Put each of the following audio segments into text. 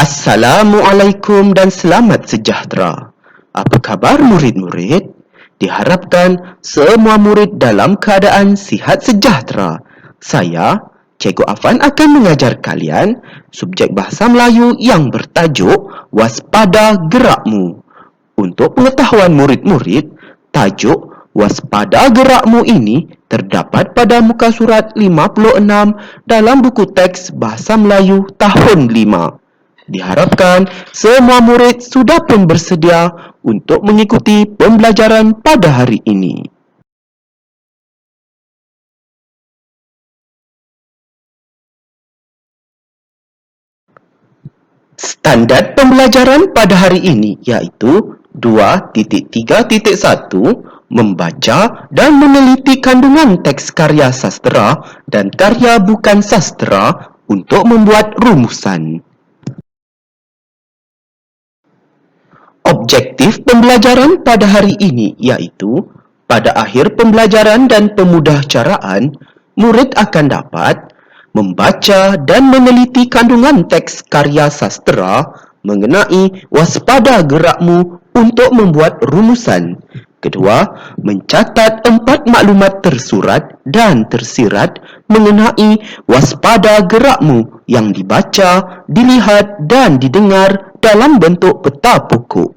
Assalamualaikum dan selamat sejahtera. Apa khabar murid-murid? Diharapkan semua murid dalam keadaan sihat sejahtera. Saya, Cikgu Afan akan mengajar kalian subjek bahasa Melayu yang bertajuk Waspada Gerakmu. Untuk pengetahuan murid-murid, tajuk Waspada Gerakmu ini terdapat pada muka surat 56 dalam buku teks Bahasa Melayu tahun 5. Diharapkan semua murid sudah pun bersedia untuk mengikuti pembelajaran pada hari ini. Standard pembelajaran pada hari ini iaitu 2.3.1 membaca dan meneliti kandungan teks karya sastera dan karya bukan sastera untuk membuat rumusan. Objektif pembelajaran pada hari ini iaitu pada akhir pembelajaran dan pemudahcaraan, murid akan dapat membaca dan meneliti kandungan teks karya sastera mengenai waspada gerakmu untuk membuat rumusan. Kedua, mencatat 4 maklumat tersurat dan tersirat mengenai waspada gerakmu yang dibaca, dilihat dan didengar dalam bentuk peta pokok.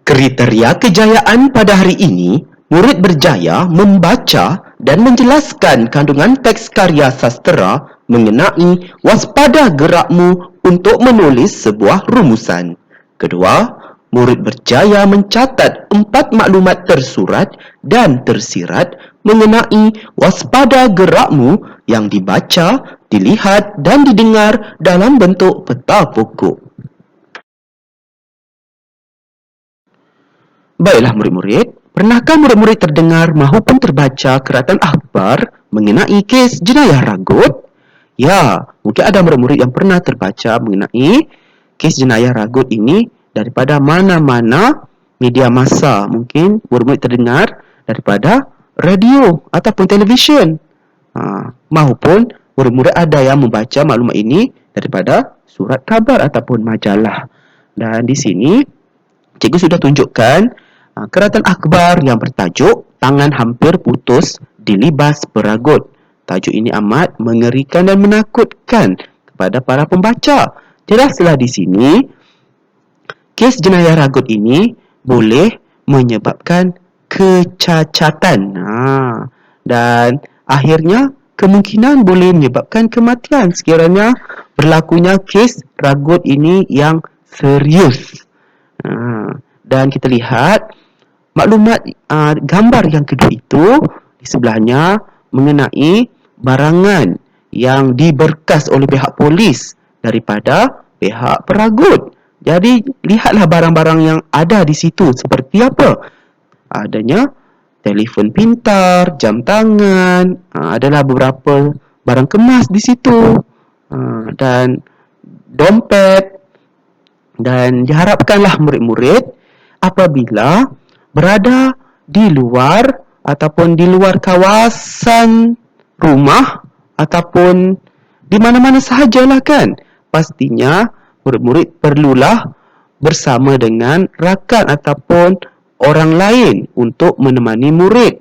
Kriteria kejayaan pada hari ini, murid berjaya membaca dan menjelaskan kandungan teks karya sastera mengenai waspada gerakmu untuk menulis sebuah rumusan. Kedua, murid berjaya mencatat 4 maklumat tersurat dan tersirat mengenai waspada gerakmu yang dibaca, dilihat dan didengar dalam bentuk peta pokok. Baiklah murid-murid, pernahkah murid-murid terdengar mahupun terbaca keratan akhbar mengenai kes jenayah Ragut? Ya, mungkin ada murid-murid yang pernah terbaca mengenai kes jenayah Ragut ini daripada mana-mana media massa. Mungkin murid-murid terdengar daripada radio ataupun televisyen. Mahupun murid-murid ada yang membaca maklumat ini daripada surat khabar ataupun majalah. Dan di sini, cikgu sudah tunjukkan keratan akhbar yang bertajuk Tangan Hampir Putus Dilibas Peragut. Tajuk ini amat mengerikan dan menakutkan kepada para pembaca. Jelaslah di sini, kes jenayah Ragut ini boleh menyebabkan kecacatan. Dan akhirnya kemungkinan boleh menyebabkan kematian sekiranya berlakunya kes Ragut ini yang serius. Dan kita lihat maklumat gambar yang kedua itu di sebelahnya mengenai barangan yang diberkas oleh pihak polis daripada pihak peragut. Jadi lihatlah barang-barang yang ada di situ seperti apa. Adanya telefon pintar, jam tangan, adalah beberapa barang kemas di situ, dan dompet. Dan diharapkanlah murid-murid apabila berada di luar ataupun di luar kawasan rumah ataupun di mana-mana sahajalah kan, pastinya murid-murid perlulah bersama dengan rakan ataupun orang lain untuk menemani murid.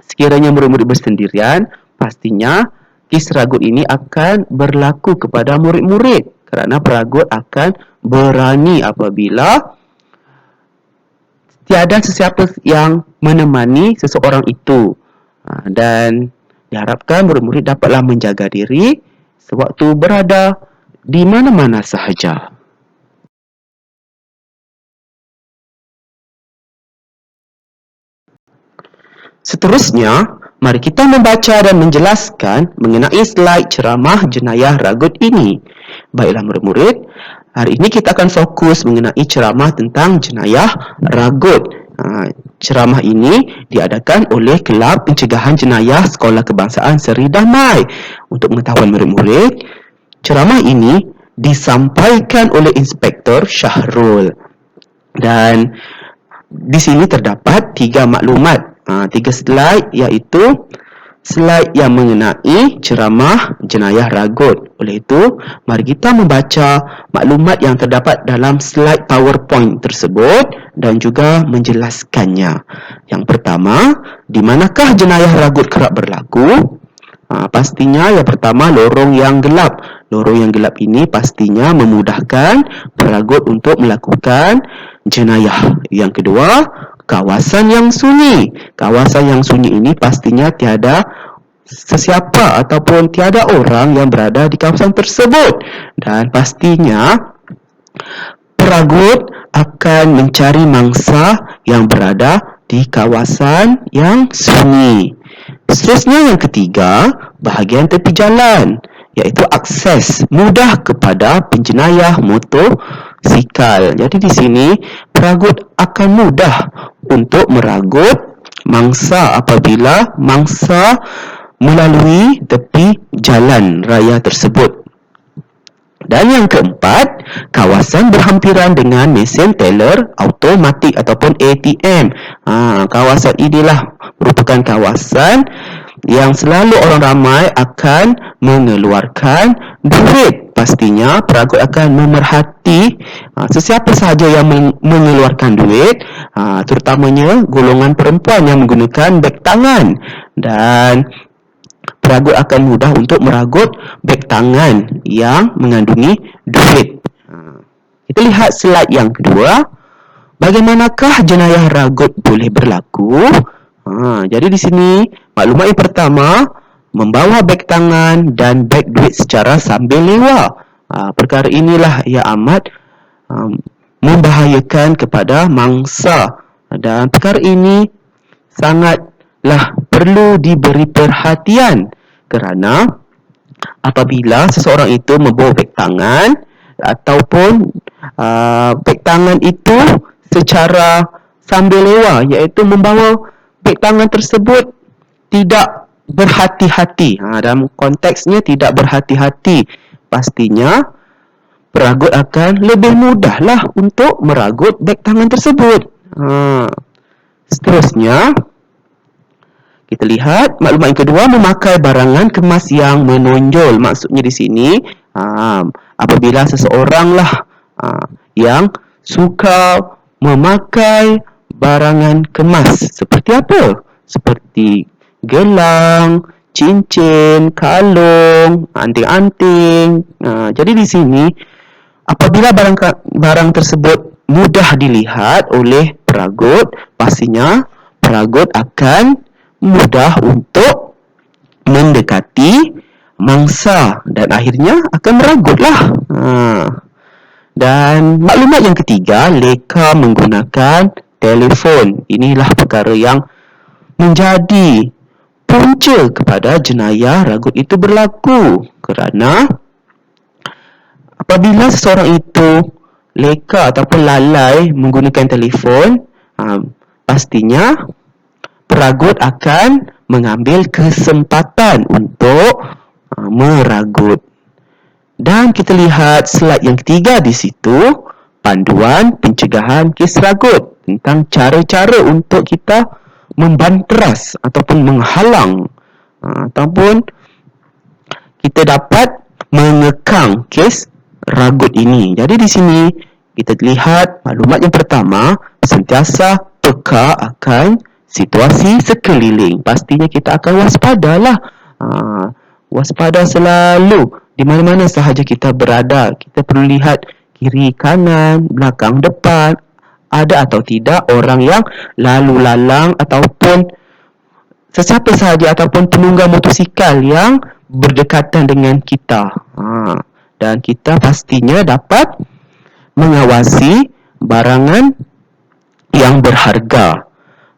Sekiranya murid-murid bersendirian, pastinya kes Ragut ini akan berlaku kepada murid-murid kerana peragut akan berani apabila tiada sesiapa yang menemani seseorang itu. Dan diharapkan murid-murid dapatlah menjaga diri sewaktu berada di mana-mana sahaja. Seterusnya, mari kita membaca dan menjelaskan mengenai slide ceramah jenayah Ragut ini. Baiklah murid-murid, hari ini kita akan fokus mengenai ceramah tentang jenayah Ragut. Ceramah ini diadakan oleh Kelab Pencegahan Jenayah Sekolah Kebangsaan Seri Damai. Untuk pengetahuan murid-murid, ceramah ini disampaikan oleh Inspektor Syahrul. Dan di sini terdapat 3 maklumat, 3 slide, iaitu slide yang mengenai ceramah jenayah ragut. Oleh itu, mari kita membaca maklumat yang terdapat dalam slide PowerPoint tersebut dan juga menjelaskannya. Yang pertama, di manakah jenayah ragut kerap berlaku? Pastinya yang pertama, lorong yang gelap. Lorong yang gelap ini pastinya memudahkan peragut untuk melakukan jenayah. Yang kedua, kawasan yang sunyi. Kawasan yang sunyi ini pastinya tiada sesiapa ataupun tiada orang yang berada di kawasan tersebut. Dan pastinya peragut akan mencari mangsa yang berada di kawasan yang sunyi. Seterusnya yang ketiga, bahagian tepi jalan, iaitu akses mudah kepada penjenayah motosikal. Jadi di sini peragut akan mudah untuk meragut mangsa apabila mangsa melalui tepi jalan raya tersebut. Dan yang keempat, kawasan berhampiran dengan mesin teller automatik ataupun ATM. Kawasan inilah merupakan kawasan yang selalu orang ramai akan mengeluarkan duit. Pastinya peragut akan memerhati sesiapa sahaja yang mengeluarkan duit, terutamanya golongan perempuan yang menggunakan beg tangan. Dan peragut akan mudah untuk meragut beg tangan yang mengandungi duit. Kita lihat slide yang kedua. Bagaimanakah jenayah ragut boleh berlaku? Jadi di sini maklumat yang pertama, membawa beg tangan dan beg duit secara sambil lewat. Perkara inilah ia amat membahayakan kepada mangsa, dan perkara ini sangatlah perlu diberi perhatian, kerana apabila seseorang itu membawa beg tangan ataupun beg tangan itu secara sambil lewat, iaitu membawa beg tangan tersebut tidak berhati-hati, dalam konteksnya tidak berhati-hati, pastinya peragut akan lebih mudahlah untuk meragut beg tangan tersebut. Seterusnya, kita lihat maklumat yang kedua, memakai barangan kemas yang menonjol. Maksudnya di sini, apabila seseoranglah yang suka memakai barangan kemas. Seperti apa? Seperti gelang, cincin, kalung, anting-anting. Jadi di sini, apabila barang tersebut mudah dilihat oleh peragut, pastinya peragut akan mudah untuk mendekati mangsa dan akhirnya akan meragutlah. Dan maklumat yang ketiga, leka menggunakan telefon. Inilah perkara yang menjadi punca kepada jenayah ragut itu berlaku, kerana apabila seseorang itu leka ataupun lalai menggunakan telefon, pastinya peragut akan mengambil kesempatan untuk meragut. Dan kita lihat slide yang ketiga di situ, panduan pencegahan kes ragut, tentang cara-cara untuk kita membanteras ataupun menghalang ataupun kita dapat mengekang kes ragut ini. Jadi di sini kita lihat maklumat yang pertama, sentiasa peka akan situasi sekeliling. Pastinya kita akan waspadalah. Waspada selalu di mana-mana sahaja kita berada. Kita perlu lihat kiri, kanan, belakang, depan, ada atau tidak orang yang lalu lalang ataupun sesiapa sahaja ataupun penunggang motosikal yang berdekatan dengan kita. Dan kita pastinya dapat mengawasi barangan yang berharga.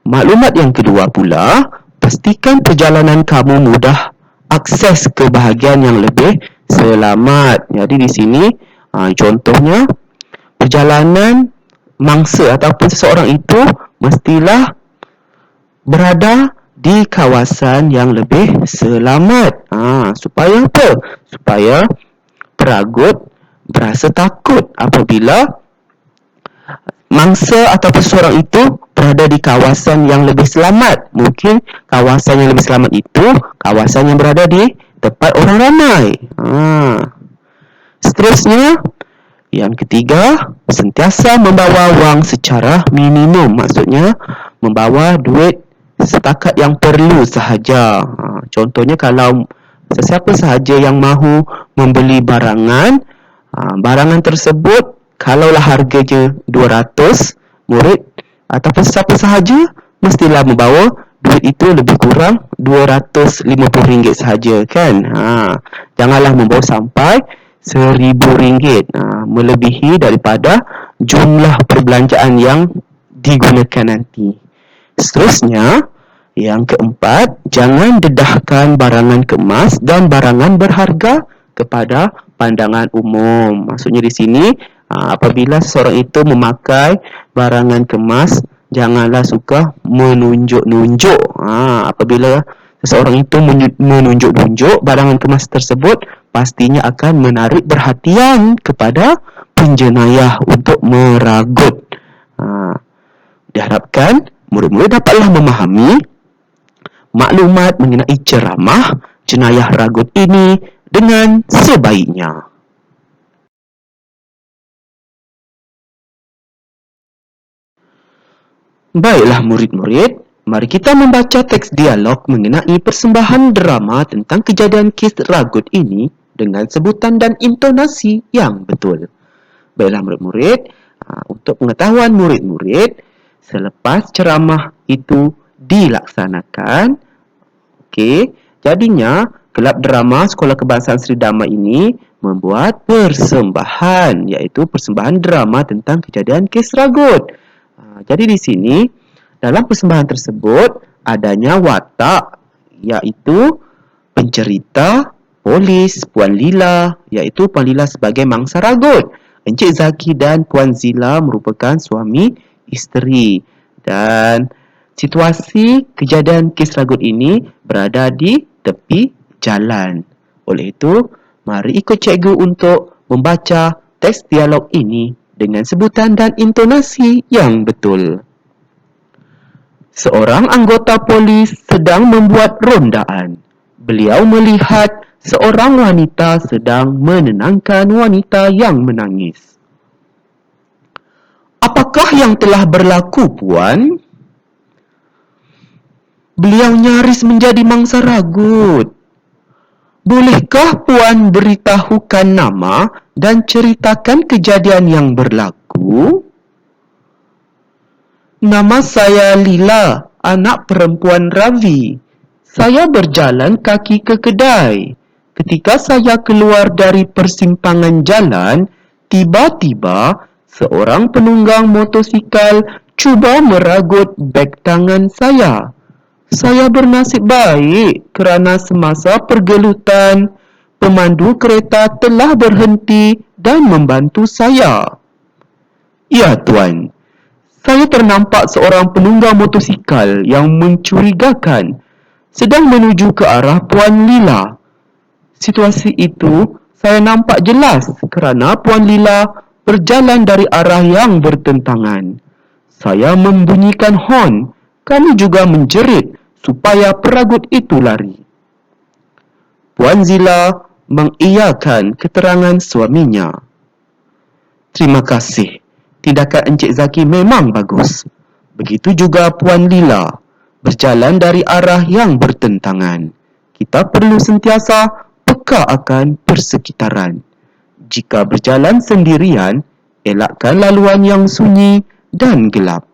Maklumat yang kedua pula, pastikan perjalanan kamu mudah akses ke bahagian yang lebih selamat. Jadi di sini contohnya, perjalanan mangsa ataupun seseorang itu mestilah berada di kawasan yang lebih selamat. Supaya apa? Supaya peragut berasa takut apabila mangsa ataupun seseorang itu berada di kawasan yang lebih selamat. Mungkin kawasan yang lebih selamat itu kawasan yang berada di tempat orang ramai. Seterusnya, yang ketiga, sentiasa membawa wang secara minimum. Maksudnya, membawa duit setakat yang perlu sahaja. Contohnya, kalau sesiapa sahaja yang mahu membeli barangan, barangan tersebut kalaulah harganya 200, murid ataupun siapa sahaja mestilah membawa duit itu lebih kurang RM250 sahaja, kan? Janganlah membawa sampai RM1,000, melebihi daripada jumlah perbelanjaan yang digunakan nanti. Seterusnya, yang keempat, jangan dedahkan barangan kemas dan barangan berharga kepada pandangan umum. Maksudnya di sini, apabila seseorang itu memakai barangan kemas, janganlah suka menunjuk-nunjuk. Apabila seseorang itu menunjuk-nunjuk barangan kemas tersebut, pastinya akan menarik perhatian kepada penjenayah untuk meragut. Diharapkan murid-murid dapatlah memahami maklumat mengenai ceramah jenayah ragut ini dengan sebaiknya. Baiklah murid-murid, mari kita membaca teks dialog mengenai persembahan drama tentang kejadian kes ragut ini dengan sebutan dan intonasi yang betul. Baiklah murid-murid, untuk pengetahuan murid-murid, selepas ceramah itu dilaksanakan, jadinya kelab drama Sekolah Kebangsaan Seri Dharma ini membuat persembahan, iaitu persembahan drama tentang kejadian kes ragut. Jadi di sini dalam persembahan tersebut adanya watak, iaitu pencerita, polis, Puan Lila, iaitu Puan Lila sebagai mangsa ragut. Encik Zaki dan Puan Zila merupakan suami isteri. Dan situasi kejadian kes ragut ini berada di tepi jalan. Oleh itu, mari ikut cikgu untuk membaca teks dialog ini dengan sebutan dan intonasi yang betul. Seorang anggota polis sedang membuat rondaan. Beliau melihat seorang wanita sedang menenangkan wanita yang menangis. Apakah yang telah berlaku, Puan? Beliau nyaris menjadi mangsa ragut. Bolehkah Puan beritahukan nama dan ceritakan kejadian yang berlaku? Nama saya Lila, anak perempuan Ravi. Saya berjalan kaki ke kedai. Ketika saya keluar dari persimpangan jalan, tiba-tiba seorang penunggang motosikal cuba meragut beg tangan saya. Saya bernasib baik kerana semasa pergelutan, pemandu kereta telah berhenti dan membantu saya. Ya, Tuan. Saya ternampak seorang penunggang motosikal yang mencurigakan sedang menuju ke arah Puan Lila. Situasi itu saya nampak jelas kerana Puan Lila berjalan dari arah yang bertentangan. Saya membunyikan hon. Kami juga menjerit supaya peragut itu lari. Puan Zila mengiyakan keterangan suaminya. Terima kasih. Tindakan Encik Zaki memang bagus. Begitu juga Puan Lila berjalan dari arah yang bertentangan. Kita perlu sentiasa peka akan persekitaran. Jika berjalan sendirian, elakkan laluan yang sunyi dan gelap.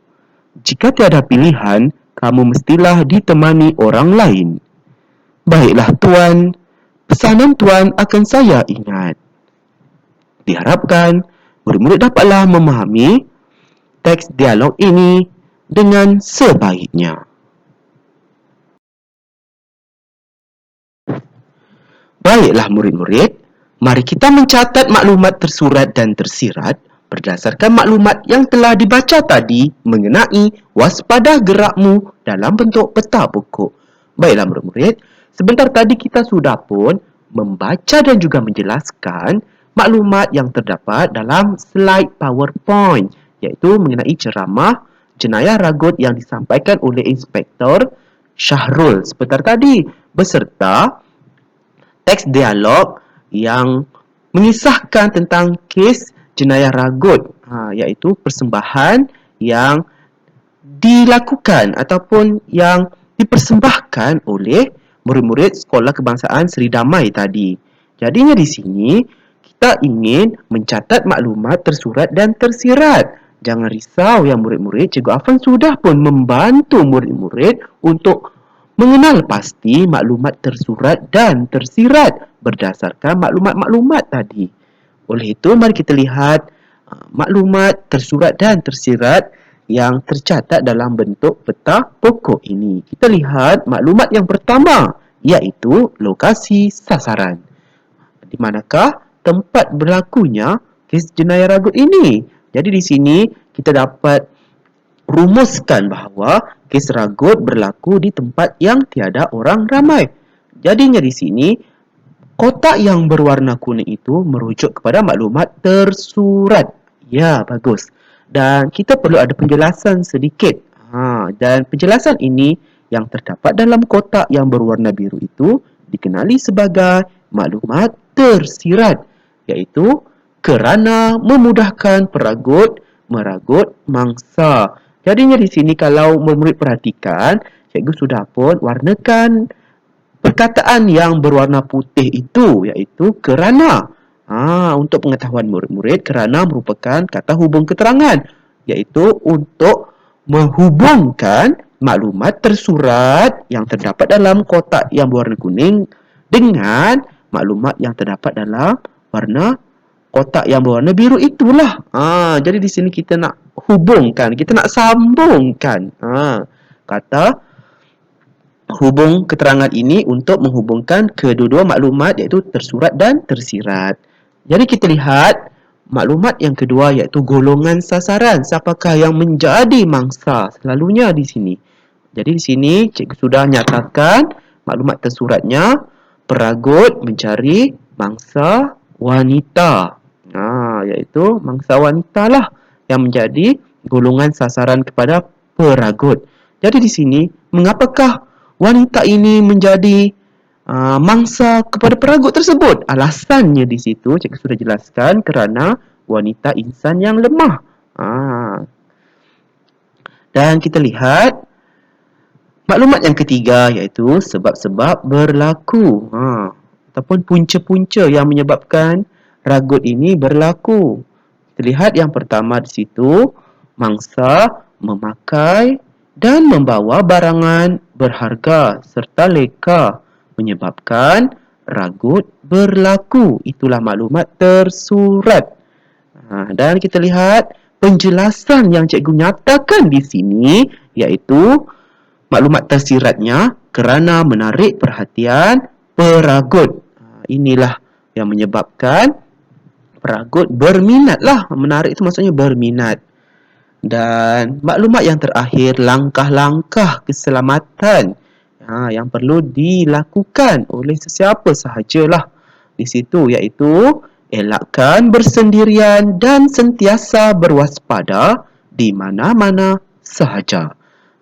Jika tiada pilihan, kamu mestilah ditemani orang lain. Baiklah Tuan, pesanan Tuan akan saya ingat. Diharapkan murid-murid dapatlah memahami teks dialog ini dengan sebaiknya. Baiklah murid-murid, mari kita mencatat maklumat tersurat dan tersirat berdasarkan maklumat yang telah dibaca tadi mengenai waspada gerakmu dalam bentuk peta pokok. Baiklah murid-murid, sebentar tadi kita sudah pun membaca dan juga menjelaskan maklumat yang terdapat dalam slide PowerPoint iaitu mengenai ceramah jenayah ragut yang disampaikan oleh Inspektor Syahrul sebentar tadi, beserta teks dialog yang mengisahkan tentang kes jenayah ragut, iaitu persembahan yang dilakukan ataupun yang dipersembahkan oleh murid-murid Sekolah Kebangsaan Seri Damai tadi. Jadinya di sini kita ingin mencatat maklumat tersurat dan tersirat. Jangan risau ya murid-murid, Cikgu Afan sudah pun membantu murid-murid untuk mengenal pasti maklumat tersurat dan tersirat berdasarkan maklumat-maklumat tadi. Oleh itu, mari kita lihat maklumat tersurat dan tersirat yang tercatat dalam bentuk peta pokok ini. Kita lihat maklumat yang pertama, iaitu lokasi sasaran. Di manakah tempat berlakunya kes jenayah ragut ini? Jadi di sini kita dapat rumuskan bahawa kes ragut berlaku di tempat yang tiada orang ramai. Jadinya di sini kotak yang berwarna kuning itu merujuk kepada maklumat tersurat. Ya, bagus. Dan kita perlu ada penjelasan sedikit. Dan penjelasan ini yang terdapat dalam kotak yang berwarna biru itu dikenali sebagai maklumat tersirat, iaitu kerana memudahkan peragut meragut mangsa. Jadinya di sini kalau murid perhatikan, cikgu sudah pun warnakan perkataan yang berwarna putih itu, iaitu kerana. Untuk pengetahuan murid-murid, kerana merupakan kata hubung keterangan, iaitu untuk menghubungkan maklumat tersurat yang terdapat dalam kotak yang berwarna kuning dengan maklumat yang terdapat dalam warna kotak yang berwarna biru itulah. Jadi di sini kita nak hubungkan, kita nak sambungkan kata hubung keterangan ini untuk menghubungkan kedua-dua maklumat, iaitu tersurat dan tersirat. Jadi kita lihat maklumat yang kedua, iaitu golongan sasaran. Siapakah yang menjadi mangsa selalunya di sini? Jadi di sini cikgu sudah nyatakan maklumat tersuratnya, peragut mencari mangsa wanita. Iaitu mangsa wanita lah yang menjadi golongan sasaran kepada peragut. Jadi di sini mengapakah wanita ini menjadi mangsa kepada peragut tersebut? Alasannya di situ cikgu sudah jelaskan, kerana wanita insan yang lemah. Dan kita lihat maklumat yang ketiga, iaitu sebab-sebab berlaku ataupun punca-punca yang menyebabkan ragut ini berlaku. Kita lihat yang pertama di situ, mangsa memakai dan membawa barangan berharga serta leka menyebabkan ragut berlaku. Itulah maklumat tersurat. Dan kita lihat penjelasan yang cikgu nyatakan di sini, iaitu maklumat tersiratnya kerana menarik perhatian peragut. Inilah yang menyebabkan peragut berminatlah. Menarik itu maksudnya berminat. Dan maklumat yang terakhir, langkah-langkah keselamatan yang perlu dilakukan oleh sesiapa sahajalah di situ, iaitu elakkan bersendirian dan sentiasa berwaspada di mana-mana sahaja.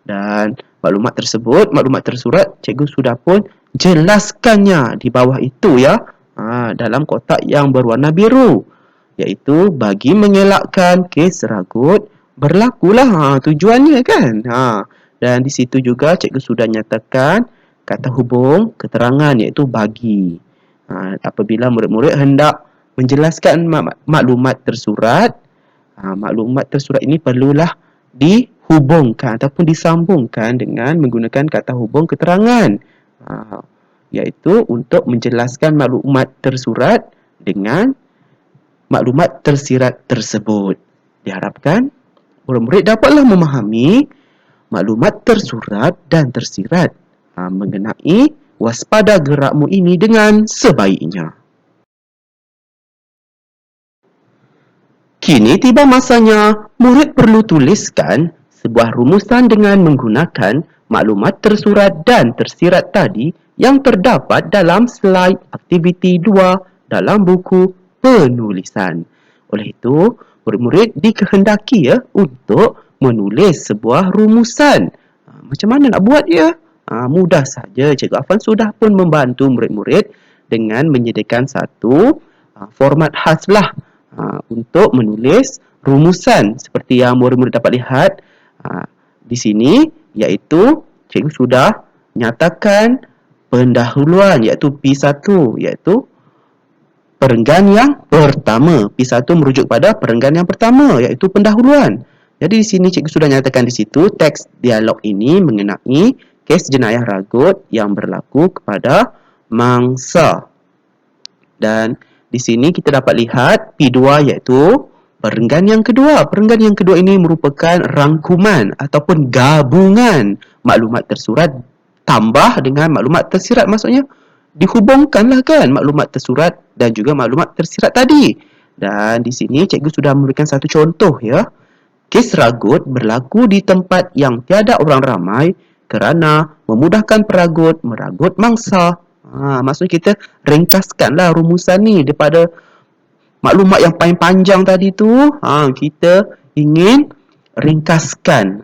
Dan maklumat tersebut, maklumat tersurat, cikgu sudah pun jelaskannya di bawah itu ya, dalam kotak yang berwarna biru, iaitu bagi mengelakkan kes ragut berlakulah, tujuannya kan. Dan di situ juga cikgu sudah nyatakan kata hubung keterangan, iaitu bagi. Apabila murid-murid hendak menjelaskan maklumat tersurat, maklumat tersurat ini perlulah dihubungkan ataupun disambungkan dengan menggunakan kata hubung keterangan, iaitu untuk menjelaskan maklumat tersurat dengan maklumat tersirat tersebut. Diharapkan murid-murid dapatlah memahami maklumat tersurat dan tersirat mengenai waspada gerakmu ini dengan sebaiknya. Kini tiba masanya murid perlu tuliskan sebuah rumusan dengan menggunakan maklumat tersurat dan tersirat tadi yang terdapat dalam slide aktiviti 2 dalam buku penulisan. Oleh itu, murid-murid dikehendaki ya untuk menulis sebuah rumusan. Macam mana nak buat ya? Mudah saja. Cikgu Afan sudah pun membantu murid-murid dengan menyediakan satu format khas lah untuk menulis rumusan seperti yang murid-murid dapat lihat di sini, iaitu cikgu sudah nyatakan pendahuluan iaitu P1, iaitu perenggan yang pertama. P1 merujuk pada perenggan yang pertama iaitu pendahuluan. Jadi di sini cikgu sudah nyatakan di situ teks dialog ini mengenai kes jenayah ragut yang berlaku kepada mangsa. Dan di sini kita dapat lihat P2 iaitu perenggan yang kedua. Perenggan yang kedua ini merupakan rangkuman ataupun gabungan maklumat tersurat tambah dengan maklumat tersirat. Maksudnya dihubungkanlah kan maklumat tersurat dan juga maklumat tersirat tadi. Dan di sini cikgu sudah memberikan satu contoh ya. Kes ragut berlaku di tempat yang tiada orang ramai kerana memudahkan peragut meragut mangsa. Maksudnya kita ringkaskanlah rumusan ni daripada maklumat yang paling panjang tadi tu. Kita ingin ringkaskan.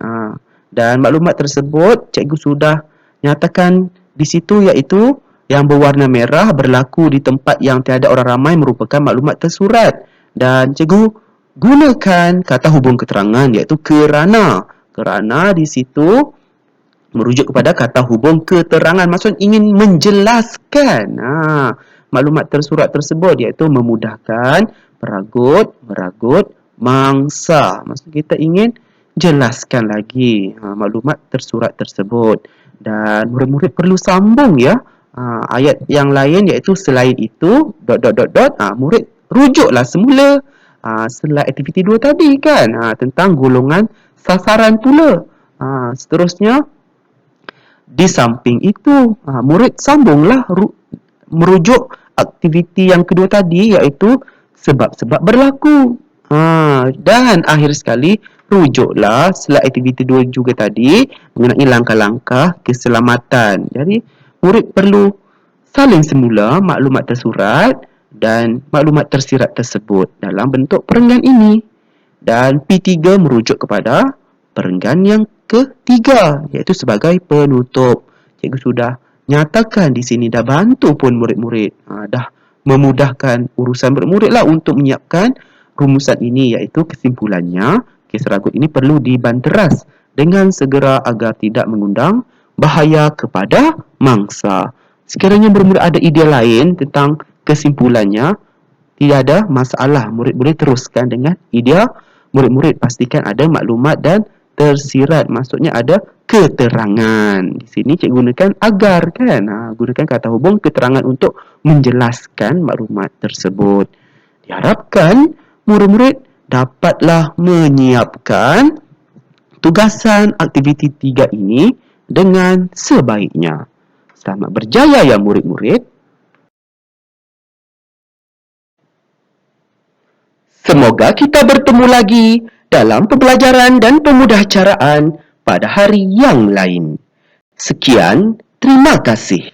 Dan maklumat tersebut cikgu sudah nyatakan di situ iaitu yang berwarna merah berlaku di tempat yang tiada orang ramai merupakan maklumat tersurat. Dan cikgu gunakan kata hubung keterangan iaitu kerana. Kerana di situ merujuk kepada kata hubung keterangan. Maksud ingin menjelaskan maklumat tersurat tersebut iaitu memudahkan peragut meragut mangsa. Maksud kita ingin jelaskan lagi maklumat tersurat tersebut. Dan murid-murid perlu sambung ya. Ayat yang lain iaitu selain itu ... murid rujuklah semula slide aktiviti 2 tadi kan, tentang golongan sasaran pula. Seterusnya di samping itu murid sambunglah merujuk aktiviti yang kedua tadi iaitu sebab-sebab berlaku. Dan akhir sekali rujuklah slide aktiviti 2 juga tadi mengenai langkah-langkah keselamatan. Jadi murid perlu saling semula maklumat tersurat dan maklumat tersirat tersebut dalam bentuk perenggan ini. Dan P3 merujuk kepada perenggan yang ketiga iaitu sebagai penutup. Cikgu sudah nyatakan di sini, dah bantu pun murid-murid. Dah memudahkan urusan murid-murid lah untuk menyiapkan rumusan ini, iaitu kesimpulannya kes ragut ini perlu dibanteras dengan segera agar tidak mengundang bahaya kepada mangsa. Sekiranya murid-murid ada idea lain tentang kesimpulannya, tidak ada masalah. Murid-murid teruskan dengan idea. Murid-murid pastikan ada maklumat dan tersirat. Maksudnya ada keterangan. Di sini cikgu gunakan agar kan. Gunakan kata hubung keterangan untuk menjelaskan maklumat tersebut. Diharapkan murid-murid dapatlah menyiapkan tugasan aktiviti 3 ini dengan sebaiknya. Selamat berjaya ya murid-murid. Semoga kita bertemu lagi dalam pembelajaran dan pemudahcaraan pada hari yang lain. Sekian, terima kasih.